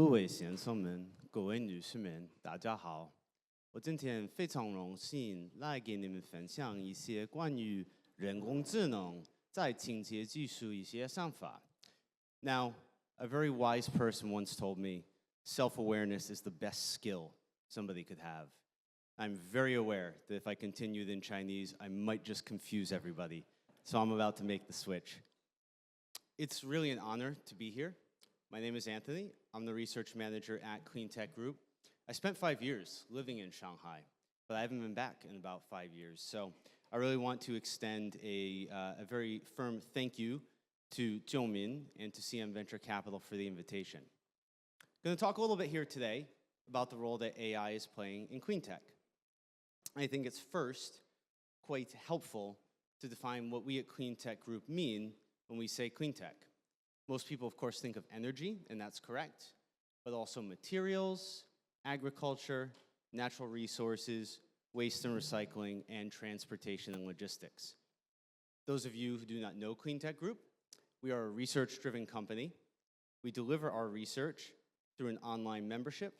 各位先生们、各位女士们，大家好！我今天非常荣幸来给你们分享一些关于人工智能在清洁技术一些想法。Now, a very wise person once told me, self-awareness is the best skill somebody could have. I'm very aware that if I continued in Chinese, I might just confuse everybody. So I'm about to make the switch. It's really an honor to be here. My name is Anthony. I'm the research manager at Cleantech Group. I spent 5 years living in Shanghai, but I haven't been back in about 5 years. So I really want to extend a very firm thank you to Zhoumin and to CM Venture Capital for the invitation. I'm going to talk a little bit here today about the role that AI is playing in Cleantech. I think it's first quite helpful to define what we at Cleantech Group mean when we say Cleantech. Most people, of course, think of energy, and that's correct, but also materials, agriculture, natural resources, waste and recycling, and transportation and logistics. Those of you who do not know Cleantech Group, we are a research-driven company. We deliver our research through an online membership,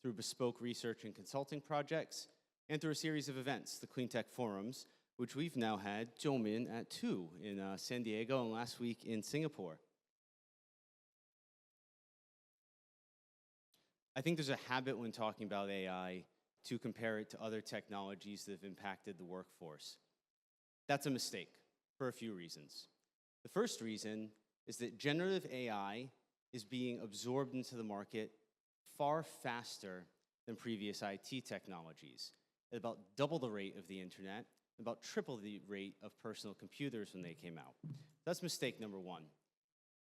through bespoke research and consulting projects, and through a series of events, the Cleantech Forums, which we've now had Zhoumin at 2 in San Diego and last week in Singapore. I think there's a habit when talking about AI to compare it to other technologies that have impacted the workforce. That's a mistake for a few reasons. The first reason is that generative AI is being absorbed into the market far faster than previous IT technologies, at about double the rate of the internet, about triple the rate of personal computers when they came out. That's mistake number one.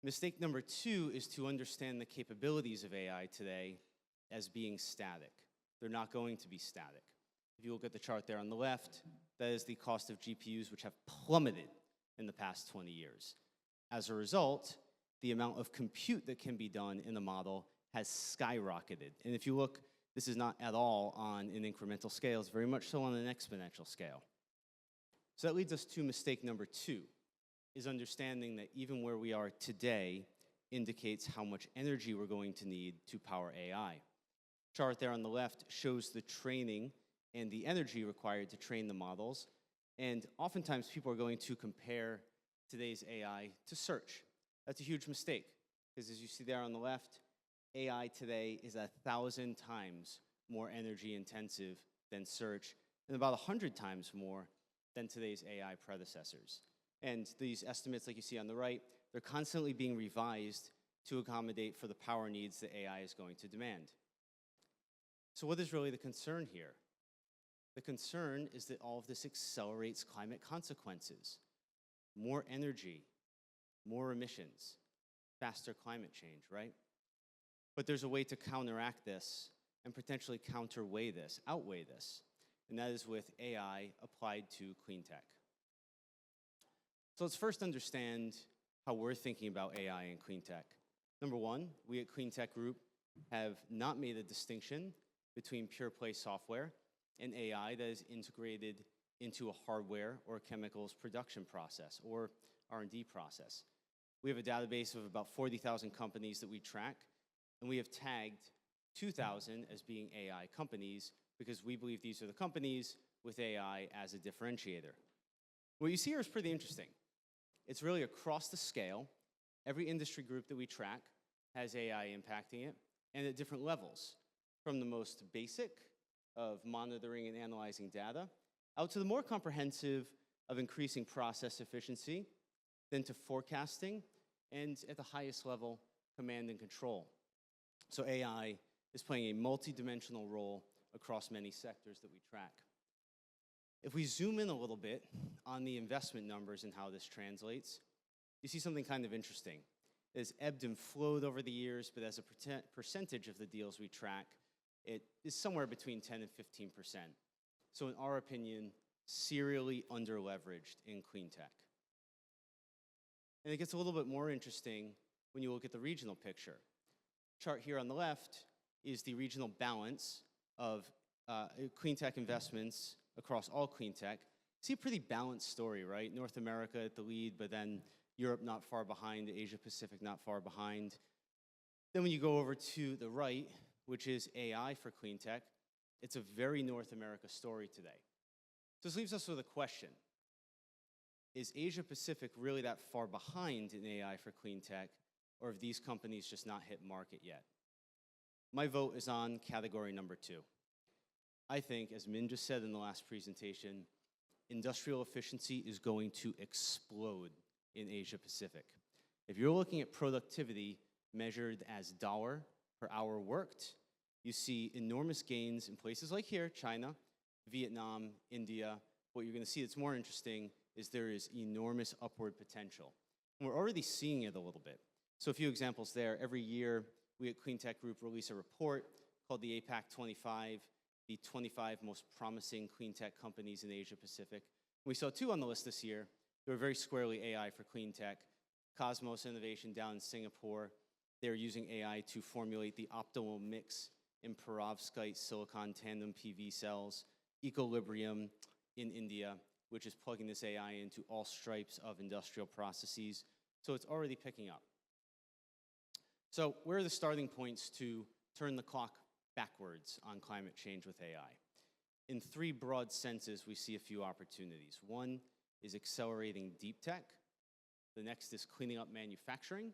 Mistake number two is to understand the capabilities of AI today as being static. They're not going to be static. If you look at the chart there on the left, that is the cost of GPUs, which have plummeted in the past 20 years. As a result, the amount of compute that can be done in the model has skyrocketed. And if you look, this is not at all on an incremental scale, it's very much so on an exponential scale. So that leads us to mistake number two, is understanding that even where we are today indicates how much energy we're going to need to power AI. Chart there on the left shows the training and the energy required to train the models. And oftentimes people are going to compare today's AI to search. That's a huge mistake, because as you see there on the left, AI today is 1,000 times more energy intensive than search, and about 100 times more than today's AI predecessors. And these estimates, like you see on the right, they're constantly being revised to accommodate for the power needs that AI is going to demand. So what is really the concern here? The concern is that all of this accelerates climate consequences. More energy, more emissions, faster climate change, right? But there's a way to counteract this and potentially outweigh this, and that is with AI applied to Cleantech. So let's first understand how we're thinking about AI and Cleantech. Number one, we at Cleantech Group have not made a distinction between pure play software and AI that is integrated into a hardware or chemicals production process or R&D process. We have a database of about 40,000 companies that we track, and we have tagged 2,000 as being AI companies because we believe these are the companies with AI as a differentiator. What you see here is pretty interesting. It's really across the scale. Every industry group that we track has AI impacting it, and at different levels, from the most basic of monitoring and analyzing data, out to the more comprehensive of increasing process efficiency, then to forecasting, and at the highest level, command and control. So AI is playing a multidimensional role across many sectors that we track. If we zoom in a little bit on the investment numbers and how this translates, you see something kind of interesting. It has ebbed and flowed over the years, but as a percentage of the deals we track, it is somewhere between 10 and 15%. So in our opinion, serially under-leveraged in Cleantech. And it gets a little bit more interesting when you look at the regional picture. Chart here on the left is the regional balance of Cleantech investments across all Cleantech. See a pretty balanced story, right? North America at the lead, but then Europe not far behind, Asia Pacific not far behind. Then when you go over to the right, which is AI for clean tech, it's a very North America story today. So this leaves us with a question. Is Asia Pacific really that far behind in AI for clean tech, or have these companies just not hit market yet? My vote is on category number 2. I think, as Min just said in the last presentation, industrial efficiency is going to explode in Asia Pacific. If you're looking at productivity measured as dollar per hour worked, you see enormous gains in places like here, China, Vietnam, India. What you're going to see that's more interesting is there is enormous upward potential. And we're already seeing it a little bit. So a few examples there. Every year, we at Cleantech Group release a report called the APAC 25, the 25 most promising clean tech companies in Asia Pacific. We saw 2 on the list this year. They were very squarely AI for clean tech. Cosmos Innovation down in Singapore. They're using AI to formulate the optimal mix in perovskite silicon tandem PV cells. Equilibrium in India, which is plugging this AI into all stripes of industrial processes. So it's already picking up. So where are the starting points to turn the clock backwards on climate change with AI? In 3 broad senses, we see a few opportunities. One is accelerating deep tech. The next is cleaning up manufacturing.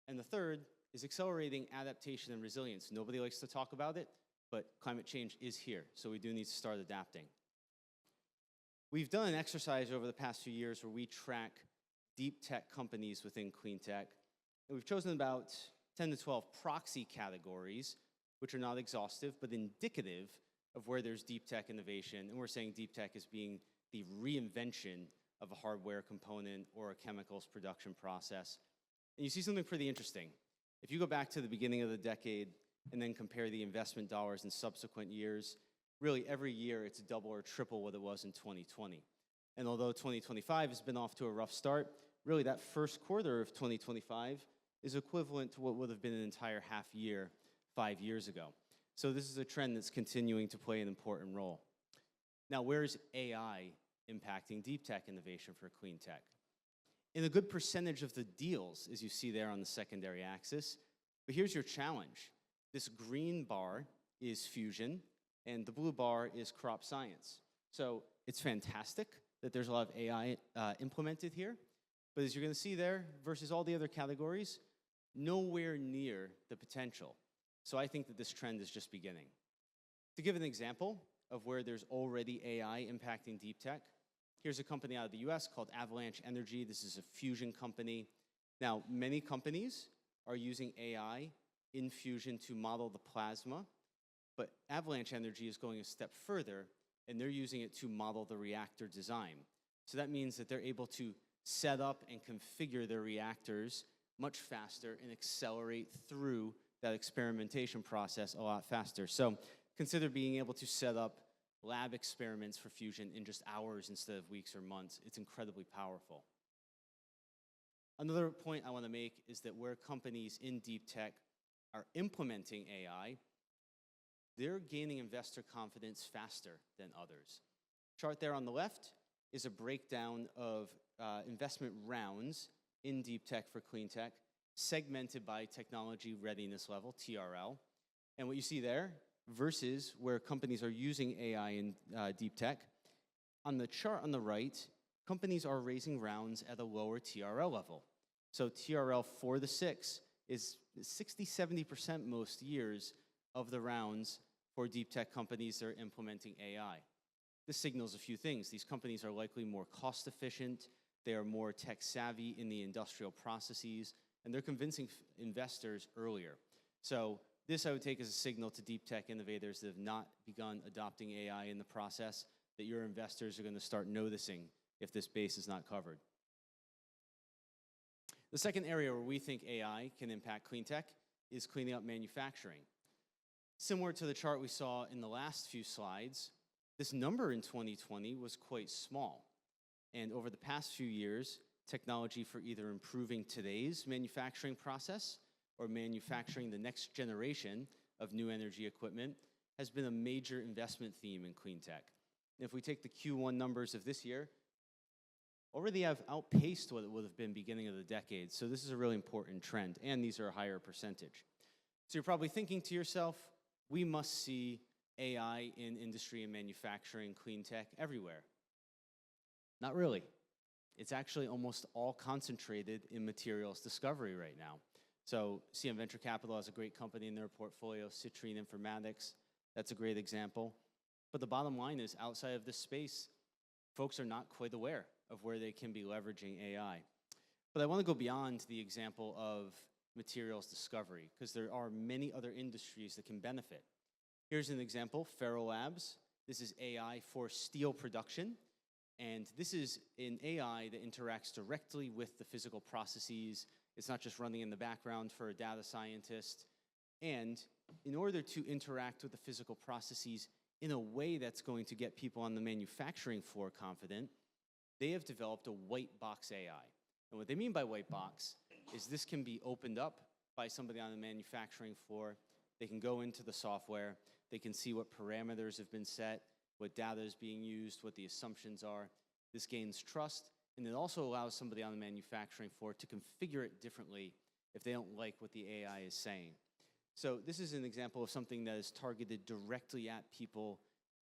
And the third is accelerating adaptation and resilience. Nobody likes to talk about it, but climate change is here, so we do need to start adapting. We've done an exercise over the past few years where we track deep tech companies within clean tech, and we've chosen about 10 to 12 proxy categories, which are not exhaustive, but indicative of where there's deep tech innovation, and we're saying deep tech is being the reinvention of a hardware component or a chemicals production process. And you see something pretty interesting. If you go back to the beginning of the decade and then compare the investment dollars in subsequent years, really every year it's double or triple what it was in 2020. And although 2025 has been off to a rough start, really that first quarter of 2025 is equivalent to what would have been an entire half year 5 years ago. So this is a trend that's continuing to play an important role. Now, where's AI impacting deep tech innovation for clean tech? In a good percentage of the deals, as you see there on the secondary axis. But here's your challenge. This green bar is fusion, and the blue bar is crop science. So it's fantastic that there's a lot of AI implemented here. But as you're going to see there, versus all the other categories, nowhere near the potential. So I think that this trend is just beginning. To give an example of where there's already AI impacting deep tech, here's a company out of the US called Avalanche Energy. This is a fusion company. Now, many companies are using AI in fusion to model the plasma, but Avalanche Energy is going a step further, and they're using it to model the reactor design. So that means that they're able to set up and configure their reactors much faster and accelerate through that experimentation process a lot faster. So consider being able to set up lab experiments for fusion in just hours instead of weeks or months. It's incredibly powerful. Another point I want to make is that where companies in deep tech are implementing AI, they're gaining investor confidence faster than others. Chart there on the left is a breakdown of investment rounds in deep tech for clean tech, segmented by technology readiness level, TRL. And what you see there versus where companies are using AI in deep tech, on the chart on the right, companies are raising rounds at a lower TRL level. So TRL 4 to 6 is 60–70% most years of the rounds for deep tech companies that are implementing AI. This signals a few things. These companies are likely more cost efficient, they are more tech savvy in the industrial processes, and they're convincing investors earlier. So this I would take as a signal to deep tech innovators that have not begun adopting AI in the process, that your investors are going to start noticing if this base is not covered. The second area where we think AI can impact clean tech is cleaning up manufacturing. Similar to the chart we saw in the last few slides, this number in 2020 was quite small. And over the past few years, technology for either improving today's manufacturing process or manufacturing the next generation of new energy equipment has been a major investment theme in clean tech. And if we take the Q1 numbers of this year, already have outpaced what it would have been beginning of the decade. So this is a really important trend, and these are a higher percentage. So you're probably thinking to yourself, we must see AI in industry and manufacturing, clean tech, everywhere. Not really. It's actually almost all concentrated in materials discovery right now. So CM Venture Capital has a great company in their portfolio, Citrine Informatics. That's a great example. But the bottom line is, outside of this space, folks are not quite aware of where they can be leveraging AI. But I want to go beyond the example of materials discovery, because there are many other industries that can benefit. Here's an example, Ferro Labs. This is AI for steel production. And this is an AI that interacts directly with the physical processes. It's not just running in the background for a data scientist. And in order to interact with the physical processes in a way that's going to get people on the manufacturing floor confident, they have developed a white box AI. And what they mean by white box is this can be opened up by somebody on the manufacturing floor. They can go into the software. They can see what parameters have been set, what data is being used, what the assumptions are. This gains trust, and it also allows somebody on the manufacturing floor to configure it differently if they don't like what the AI is saying. So this is an example of something that is targeted directly at people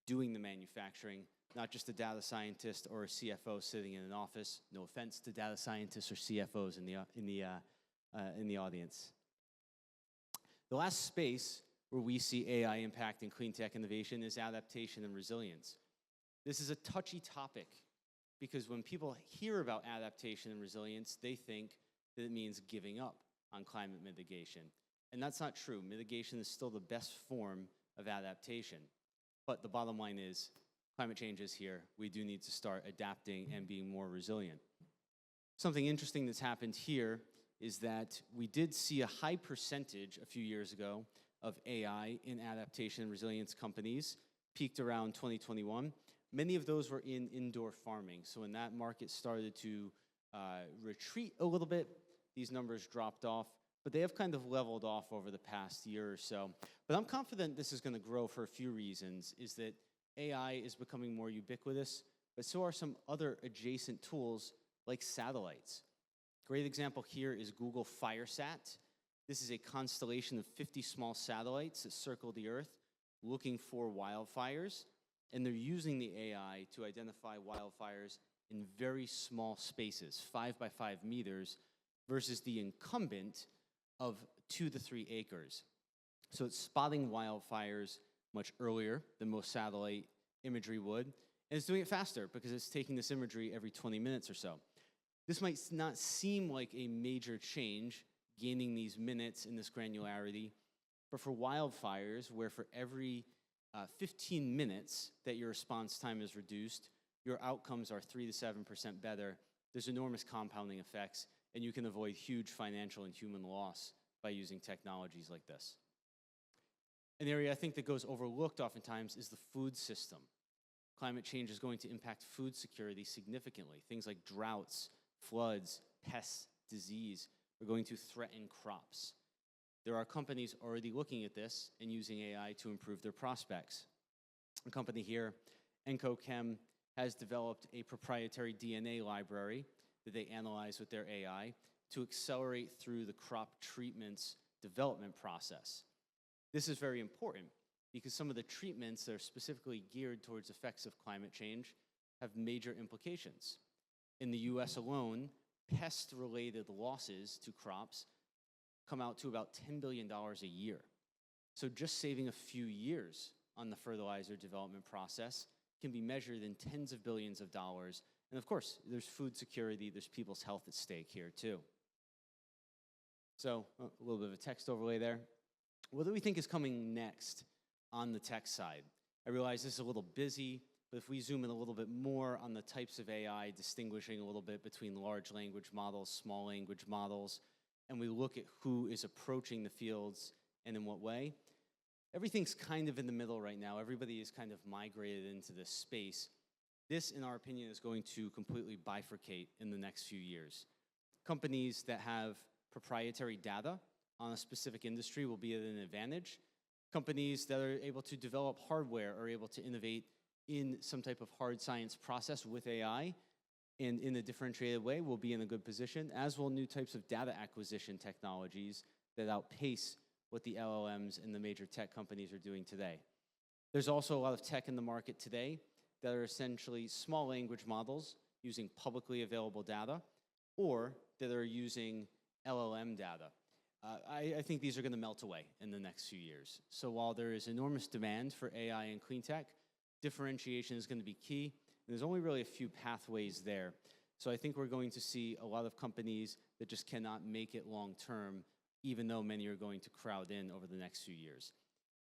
doing the manufacturing, not just a data scientist or a CFO sitting in an office. No offense to data scientists or CFOs in the audience. The last space where we see AI impacting clean tech innovation is adaptation and resilience. This is a touchy topic because when people hear about adaptation and resilience, they think that it means giving up on climate mitigation. And that's not true. Mitigation is still the best form of adaptation. But the bottom line is, climate change is here. We do need to start adapting and being more resilient. Something interesting that's happened here is that we did see a high percentage a few years ago of AI in adaptation and resilience companies, peaked around 2021. Many of those were in indoor farming. So when that market started to retreat a little bit, these numbers dropped off. But they have kind of leveled off over the past year or so. But I'm confident this is going to grow for a few reasons, is that AI is becoming more ubiquitous, but so are some other adjacent tools like satellites. Great example here is Google FireSat. This is a constellation of 50 small satellites that circle the Earth looking for wildfires, and they're using the AI to identify wildfires in very small spaces, 5 by 5 meters, versus the incumbent of 2 to 3 acres. So it's spotting wildfires much earlier than most satellite imagery would, and it's doing it faster because it's taking this imagery every 20 minutes or so. This might not seem like a major change, gaining these minutes in this granularity, but for wildfires, where for every 15 minutes that your response time is reduced, your outcomes are 3 to 7% better. There's enormous compounding effects, and you can avoid huge financial and human loss by using technologies like this. An area I think that goes overlooked oftentimes is the food system. Climate change is going to impact food security significantly. Things like droughts, floods, pests, disease are going to threaten crops. There are companies already looking at this and using AI to improve their prospects. A company here, EncoChem, has developed a proprietary DNA library that they analyze with their AI to accelerate through the crop treatment's development process. This is very important because some of the treatments that are specifically geared towards effects of climate change have major implications. In the US alone, pest-related losses to crops come out to about $10 billion a year. So just saving a few years on the fertilizer development process can be measured in tens of billions of dollars. And of course, there's food security, there's people's health at stake here too. So a little bit of a text overlay there. What do we think is coming next on the tech side? I realize this is a little busy, but if we zoom in a little bit more on the types of AI, distinguishing a little bit between large language models, small language models, and we look at who is approaching the fields and in what way, everything's kind of in the middle right now. Everybody is kind of migrated into this space. This, in our opinion, is going to completely bifurcate in the next few years. Companies that have proprietary data on a specific industry will be at an advantage. Companies that are able to develop hardware are able to innovate in some type of hard science process with AI and in a differentiated way will be in a good position, as will new types of data acquisition technologies that outpace what the LLMs and the major tech companies are doing today. There's also a lot of tech in the market today that are essentially small language models using publicly available data, or that are using LLM data. I think these are going to melt away in the next few years. So while there is enormous demand for AI and clean tech, differentiation is going to be key, and there's only really a few pathways there. So I think we're going to see a lot of companies that just cannot make it long term, even though many are going to crowd in over the next few years.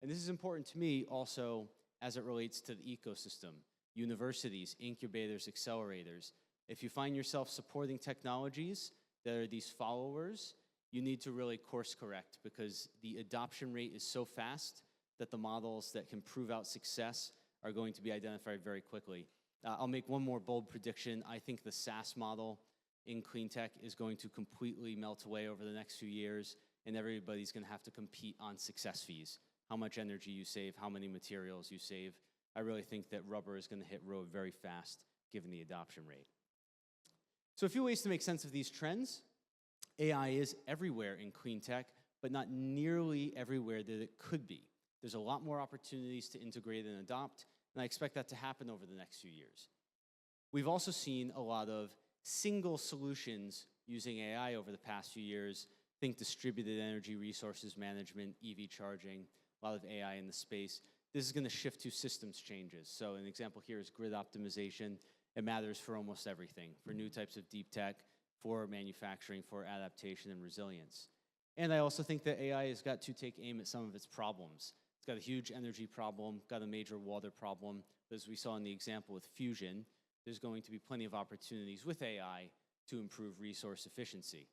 And this is important to me also as it relates to the ecosystem. Universities, incubators, accelerators. If you find yourself supporting technologies that are these followers, you need to really course correct, because the adoption rate is so fast that the models that can prove out success are going to be identified very quickly. I'll make one more bold prediction. I think the SaaS model in clean tech is going to completely melt away over the next few years, and everybody's going to have to compete on success fees. How much energy you save, how many materials you save. I really think that rubber is going to hit road very fast given the adoption rate. So a few ways to make sense of these trends. AI is everywhere in clean tech, but not nearly everywhere that it could be. There's a lot more opportunities to integrate and adopt, and I expect that to happen over the next few years. We've also seen a lot of single solutions using AI over the past few years. Think distributed energy resources management, EV charging, a lot of AI in the space. This is going to shift to systems changes. So an example here is grid optimization. It matters for almost everything, for new types of deep tech, for manufacturing, for adaptation and resilience. And I also think that AI has got to take aim at some of its problems. It's got a huge energy problem, got a major water problem. But as we saw in the example with fusion, there's going to be plenty of opportunities with AI to improve resource efficiency.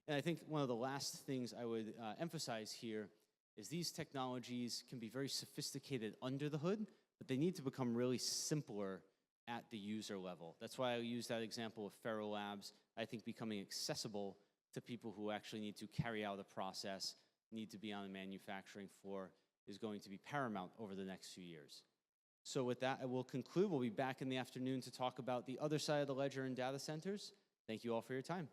And I think one of the last things I would emphasize here is these technologies can be very sophisticated under the hood, but they need to become really simpler at the user level. That's why I use that example of Ferro Labs. I think becoming accessible to people who actually need to carry out a process, need to be on a manufacturing floor, is going to be paramount over the next few years. So with that, I will conclude. We'll be back in the afternoon to talk about the other side of the ledger in data centers. Thank you all for your time.